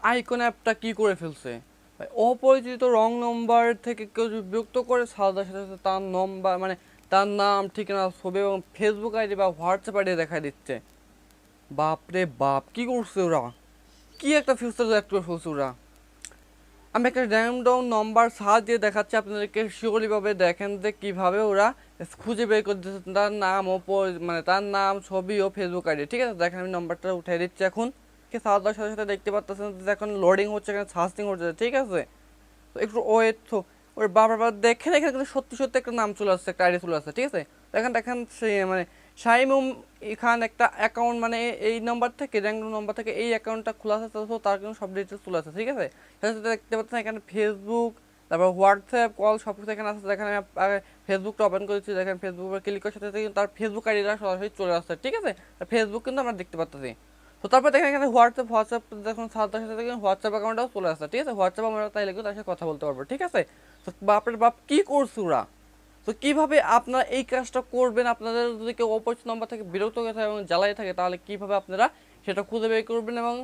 Icon অ্যাপটা কি করে ফেলছে ভাই, অপরিচিত রং নম্বর থেকে কেউ যদি বিরক্ত করে সাথে সাথে সাথে তার নম্বর মানে তার নাম ঠিকানা ছবি এবং ফেসবুক আইডি বা হোয়াটসঅ্যাপ আইডি দেখা দিচ্ছে। বাপরে বাপ, কি করছে ওরা, কি একটা ফিউচার অ্যাড করে ফেলছে ওরা। আমি একটা র্যান্ডম নাম্বার সার্চ দিয়ে দেখাচ্ছি আপনাদেরকে, শিওরলিভাবে দেখেন যে কীভাবে ওরা খুঁজে বের করে দিচ্ছে তার নাম ও মানে তার নাম ছবি ও ফেসবুক আইডি। ঠিক আছে, দেখেন আমি নাম্বারটা উঠিয়ে দিচ্ছি এখন। কি সার্চ দেওয়ার সাথে সাথে দেখতে পাচ্ছেন যে এখন লোডিং হচ্ছে, এখানে সার্চিং হচ্ছে। ঠিক আছে, তো একটু ওয়েট। তো ওর বারবার দেখেন এখানে কিন্তু সত্যি সত্যি একটা নাম চলে আসছে, একটা আইডি চলে আসছে। ঠিক আছে, দেখেন দেখেন সে মানে শাইমুম খান একটা অ্যাকাউন্ট, মানে এই নাম্বার থেকে র্যান্ডম নাম্বার থেকে এই অ্যাকাউন্টটা খোলা আছে, তো তার কিন্তু সব ডিটেলস চলে আসছে। ঠিক আছে, সাথে সাথে দেখতে পাচ্ছেন এখানে ফেসবুক, তারপর হোয়াটসঅ্যাপ কল সব কিছু এখানে আছে। দেখেন আমি ফেসবুকটা ওপেন করেছি, দেখেন ফেসবুকের ক্লিক করার সাথে সাথে কিন্তু তার ফেসবুক আইডিটা সরাসরি চলে আসছে। ঠিক আছে, ফেসবুক কিন্তু আমরা দেখতে পাচ্ছি। তো তারপর দেখেন এখানে হোয়াটসঅ্যাপ দেখুন সাথে সাথে দেখুন হোয়াটসঅ্যাপ অ্যাকাউন্টটাও চলে আসছে। ঠিক আছে, হোয়াটসঅ্যাপ আমরা তাইলে কিন্তু তার সাথে কথা বলতে পারবো। ঠিক আছে, তো বাপের বাপ কি করছে ওরা। তো কিভাবে আপনারা এই কাজটা করবেন, আপনাদের যদি কেউ অপরিচিত নম্বর থেকে বিরক্ত হয়ে থাকে এবং জ্বালাই থাকে, তাহলে কিভাবে আপনারা সেটা খুঁজে বের করবেন এবং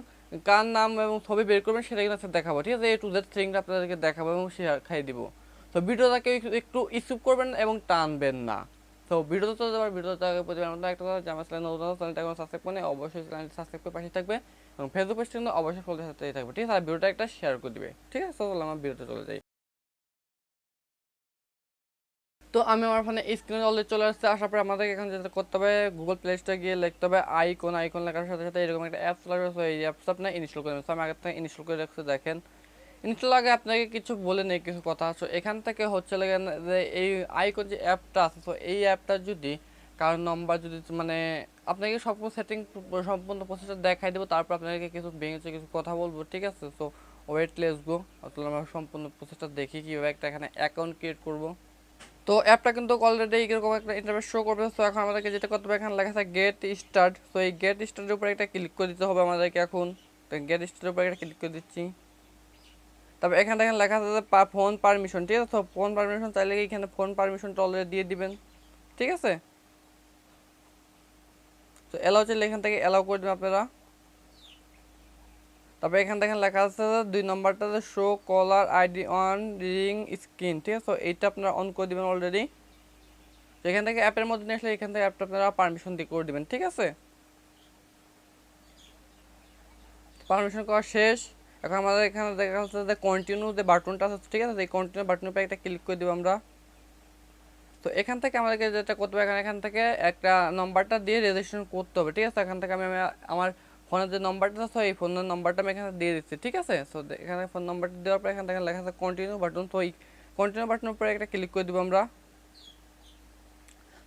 কার নাম এবং ছবি বের করবেন সেটা কিন্তু দেখাবো। ঠিক আছে, A to Z থিংটা আপনাদেরকে দেখাবো এবং শেয়ার খাই দিব। তো ভিডিওটাকে একটু স্কিপ করবেন এবং টানবেন না। তো ভিডিওতে চলে যাবার, ভিডিওতে প্রতিবার মতো একটা কথা, আমার চ্যানেল নতুন চ্যানেলটা এখন সাবস্ক্রাইব করে অবশ্যই চ্যানেলটি সাবস্ক্রাইব করে পাশে থাকবে এবং ফেসবুক পেজটা কিন্তু অবশ্যই ফলো করতেই থাকবে। ঠিক আছে, আর ভিডিওটা একটা শেয়ার করে দিবে। ঠিক আছে, চলো আমার ভিডিওতে চলে যাই। তো আমি আমার ফোনে স্ক্রিনে অলরেডি চলে আসছে। আসার পরে আমাদেরকে এখন যেটা করতে হবে, গুগল প্লে স্টোরে গিয়ে লিখতে হবে আইকন। আইকন লেখার সাথে সাথে এরকম একটা অ্যাপস লাগবে। তো এই অ্যাপসটা আপনি ইনস্টল করে নেবেন। তো আমি আগে থেকে ইনস্টল করে রাখছি। দেখেন ইনস্টল আগে আপনাকে কিছু বলে নেই, কিছু কথা আছে এখান থেকে হচ্ছে লাগে যে এই আইকন যে অ্যাপটা আছে, তো এই অ্যাপটা যদি কারোর নম্বর যদি মানে আপনাকে সব সেটিং সম্পূর্ণ প্রসেসটা দেখাই দেবো, তারপর আপনাকে কিছু ভেঙেছে কিছু কথা বলবো। ঠিক আছে, তো ওয়েট লেটস গো। আসলে আমরা সম্পূর্ণ প্রসেসটা দেখি কীভাবে একটা এখানে অ্যাকাউন্ট ক্রিয়েট করবো। তো অ্যাপটা কিন্তু অলরেডি এরকম একটা ইন্টারফেস শো করবে। তো এখন আমাদেরকে যেটা করতে হবে, এখানে লেখা আছে গেট স্টার্ট। তো এই গেট স্টার্টের উপরে একটা ক্লিক করে দিতে হবে আমাদেরকে এখন। তো গেট স্টার্টের উপরে একটা ক্লিক করে দিচ্ছি। তারপর এখানে দেখেন লেখা আছে ফোন পারমিশন। ঠিক আছে, তো ফোন পারমিশন চাইলে এখানে ফোন পারমিশনটা অলরেডি দিয়ে দিবেন। ঠিক আছে, তো অ্যালাউ চাইলে এখান থেকে অ্যালাউ করে দেবেন আপনারা। তারপর এখানে দেখেন লেখা আছে 2 নম্বরটা show caller ID on ring screen. ঠিক আছে, তো এইটা আপনারা অন করে দিবেন অলরেডি। তো এখান থেকে অ্যাপের মধ্যে নিয়ে আসলে এখান থেকে অ্যাপটা আপনারা পারমিশন দিয়ে করে দিবেন। ঠিক আছে, পারমিশন করা শেষ। এখন আমাদের এখানে দেখা যাচ্ছে যে কন্টিনিউ যে বাটনটা আছে, ঠিক আছে, এই কন্টিনিউ বাটনের উপরে একটা ক্লিক করে দেবো আমরা। তো এখান থেকে আমাদেরকে যেটা করতে হবে, এখান থেকে একটা নাম্বারটা দিয়ে রেজিস্ট্রেশন করতে হবে। ঠিক আছে, এখান থেকে আমি আমার ফোনের যে নাম্বারটা আছে এই ফোনের নাম্বারটা আমি এখানে দিয়ে দিচ্ছি। ঠিক আছে, সো এখানে ফোন নাম্বারটা দেওয়ার পর এখান থেকে লেখা আছে কন্টিনিউ বাটন। তো এই কন্টিনিউ বাটনের উপরে একটা ক্লিক করে দেবো আমরা।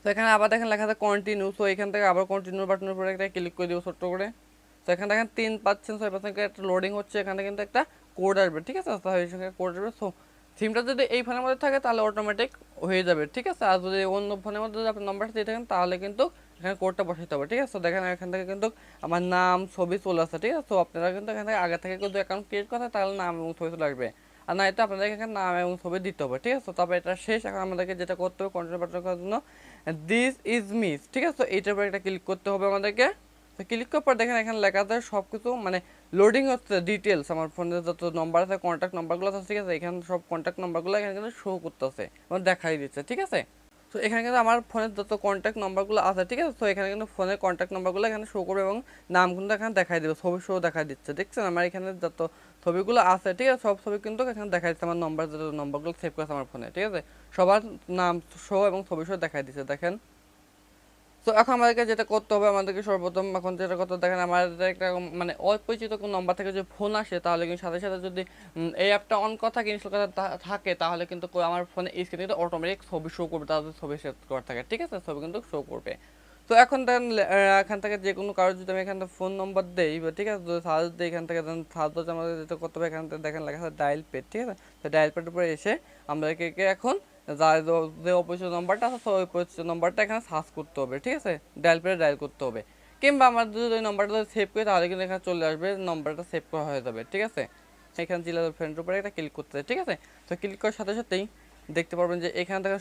তো এখানে আবার দেখেন লেখা আছে কন্টিনিউ। তো এখান থেকে আবার কন্টিনিউ বাটনের উপরে একটা ক্লিক করে দেবো ছোট্ট করে। তো এখানে দেখেন 3% 6% একটা লোডিং হচ্ছে, এখানে কিন্তু একটা কোড আসবে। ঠিক আছে, তো এই সঙ্গে কোড আসবে। সো সিমটা যদি এই ফোনের মধ্যে থাকে তাহলে অটোমেটিক হয়ে যাবে। ঠিক আছে, আর যদি অন্য ফোনের মধ্যে যদি আপনি নাম্বারটা দিয়ে থাকেন তাহলে কিন্তু এখানে কোডটা বসাতে হবে। ঠিক আছে, তো দেখেন এখান থেকে কিন্তু আমার নাম ছবি চলে আসছে। ঠিক আছে, তো আপনারা কিন্তু এখান থেকে আগে থেকে কিন্তু অ্যাকাউন্ট ক্রিয়েট করা তাহলে নাম এবং ছবি চলে আসবে, আর না এটা আপনাদের এখানে নাম এবং ছবি দিতে হবে। ঠিক আছে, তবে এটা শেষ। এখন আমাদেরকে যেটা করতে হবে কন্টিনিউ বাটন করার জন্য দিস ইজ মিস। ঠিক আছে, তো এইটার উপরে একটা ক্লিক করতে হবে আমাদেরকে। তো ক্লিক করার পর দেখেন এখানে লেখা আছে সব কিছু মানে লোডিং হচ্ছে ডিটেলস, আমার ফোনের যত নম্বর আছে কন্ট্যাক্ট নম্বরগুলো আছে। ঠিক আছে, এখানে সব কন্ট্যাক্ট নম্বরগুলো এখানে কিন্তু শো করতেছে এবং দেখাই দিচ্ছে। ঠিক আছে, তো এখানে কিন্তু আমার ফোনের যত কন্ট্যাক্ট নম্বরগুলো আছে। ঠিক আছে, তো এখানে কিন্তু ফোনের কন্ট্যাক্ট নম্বরগুলো এখানে শো করবে এবং নাম কিন্তু এখানে দেখাই দেবে, ছবি শো দেখা দিচ্ছে। দেখছেন আমার এখানে যত ছবিগুলো আছে, ঠিক আছে, সব ছবি কিন্তু এখানে দেখা দিচ্ছে। আমার নম্বর যত নম্বরগুলো সেভ করেছে আমার ফোনে, ঠিক আছে, সবার নাম শো এবং ছবি শো দেখাই দিচ্ছে। দেখেন, তো এখন আমাদেরকে যেটা করতে হবে, আমাদেরকে সর্বপ্রথম এখন যেটা করতে দেখেন আমাদের একটা মানে অপরিচিত কোনো নম্বর থেকে যদি ফোন আসে তাহলে কিন্তু সাথে সাথে যদি এই অ্যাপটা অন করা থাকে ইনস্টল করা থাকে তাহলে কিন্তু আমার ফোনে স্ক্রিনে কিন্তু অটোমেটিক ছবি শো করবে, তাদের ছবি সেভ করা থাকে। ঠিক আছে, ছবি কিন্তু শো করবে। তো এখন দেখেন এখান থেকে যে কোনো কারোর যদি আমি এখান থেকে ফোন নম্বর দিই, ঠিক আছে, যদি সার্চ দিই এখান থেকে সার্চ দিতে আমাদের যেটা করতে হবে, এখান থেকে দেখেন লেখা আছে ডায়াল পেড। ঠিক আছে, তো ডায়াল পেডের উপরে এসে আমাদেরকে এখন যার যে অপরিচিত নম্বরটা আছে ওই পরিচিত নম্বরটা এখানে সার্চ করতে হবে। ঠিক আছে, ডায়াল পেডে ডায়াল করতে হবে, কিংবা আমার যদি ওই নম্বরটা সেভ করি তাহলে কিন্তু এখানে চলে আসবে, নম্বরটা সেভ করা হয়ে যাবে। ঠিক আছে, এখানে জিলা ফ্রেন্ডের উপরে একটা ক্লিক করতে হবে। ঠিক আছে, তো ক্লিক করার সাথে সাথেই দেখতে পারবেন যে এখান থেকে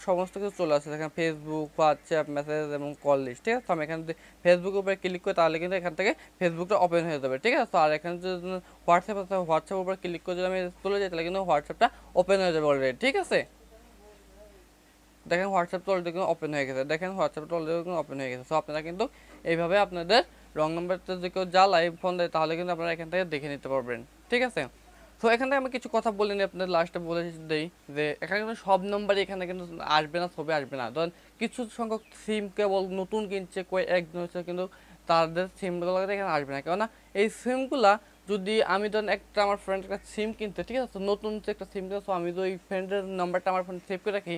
সমস্ত কিছু চলে আসছে, দেখেন ফেসবুক, হোয়াটসঅ্যাপ, মেসেজ এবং কল লিস্ট। ঠিক আছে, তো আমি এখানে যদি ফেসবুকের উপরে ক্লিক করি তাহলে কিন্তু এখান থেকে ফেসবুকটা ওপেন হয়ে যাবে। ঠিক আছে, তো আর এখানে যদি হোয়াটসঅ্যাপ আছে, হোয়াটসঅ্যাপের উপরে ক্লিক করে যদি আমি চলে যাই তাহলে কিন্তু হোয়াটসঅ্যাপটা ওপেন হয়ে যাবে অলরেডি। ঠিক আছে, দেখেন হোয়াটসঅ্যাপটা অলরেডি কিন্তু ওপেন হয়ে গেছে, দেখেন হোয়াটসঅ্যাপটা অলরেডি কিন্তু ওপেন হয়ে গেছে। সো আপনারা কিন্তু এইভাবে আপনাদের রং নাম্বারটা যদি কেউ জ্বালায় ফোন দেয় তাহলে কিন্তু আপনারা এখান থেকে দেখে নিতে পারবেন। ঠিক আছে, তো এখান থেকে আমি কিছু কথা বলে নিই, আপনাদের লাস্টে বলে দিই যে এখানে কিন্তু সব নম্বরই এখানে কিন্তু আসবে না, ছবি আসবে না। ধরেন কিছু সংখ্যক সিম কেবল নতুন কিনছে, একজন হচ্ছে, কিন্তু তাদের সিমগুলো এখানে আসবে না, কেননা এই সিমগুলা যদি আমি ধরেন একটা আমার ফ্রেন্ড একটা সিম কিনতে, ঠিক আছে, তো নতুন যে একটা সিম কিনতে, আমি তো ওই ফ্রেন্ডের নাম্বারটা আমার ফোনে সেভ করে রাখি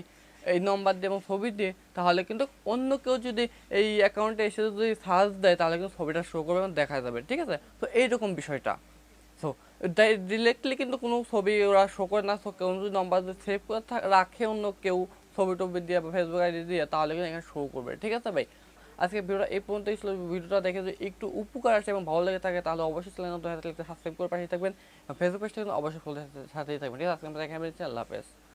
এই নম্বর দিয়ে এবং ছবি দিয়ে, তাহলে কিন্তু অন্য কেউ যদি এই অ্যাকাউন্টে এসে যদি সার্চ দেয় তাহলে কিন্তু ছবিটা শো করবে এবং দেখা যাবে। ঠিক আছে, তো এইরকম বিষয়টা। সো ডিরেক্টলি কিন্তু কোনো ছবি ওরা শো করে না। সো কেউ যদি নম্বর সেভ করে রাখে অন্য কেউ ছবি টবি দিয়ে বা ফেসবুক আইডি দিয়ে, তাহলে কিন্তু এখানে শো করবে। ঠিক আছে ভাই, আজকে ভিডিওটা এই পর্যন্তই ছিল। ভিডিওটা দেখে যদি একটু উপকার আসে এবং ভালো লেগে থাকে তাহলে অবশ্যই চ্যানেল নতুন সাবস্ক্রাইব করে পাশে থাকবেন। ফেসবুক পেজটা কিন্তু অবশ্যই ফলো সাথেই থাকবেন। ঠিক আছে, আজকে আমরা দেখা আল্লাহ হাফেজ।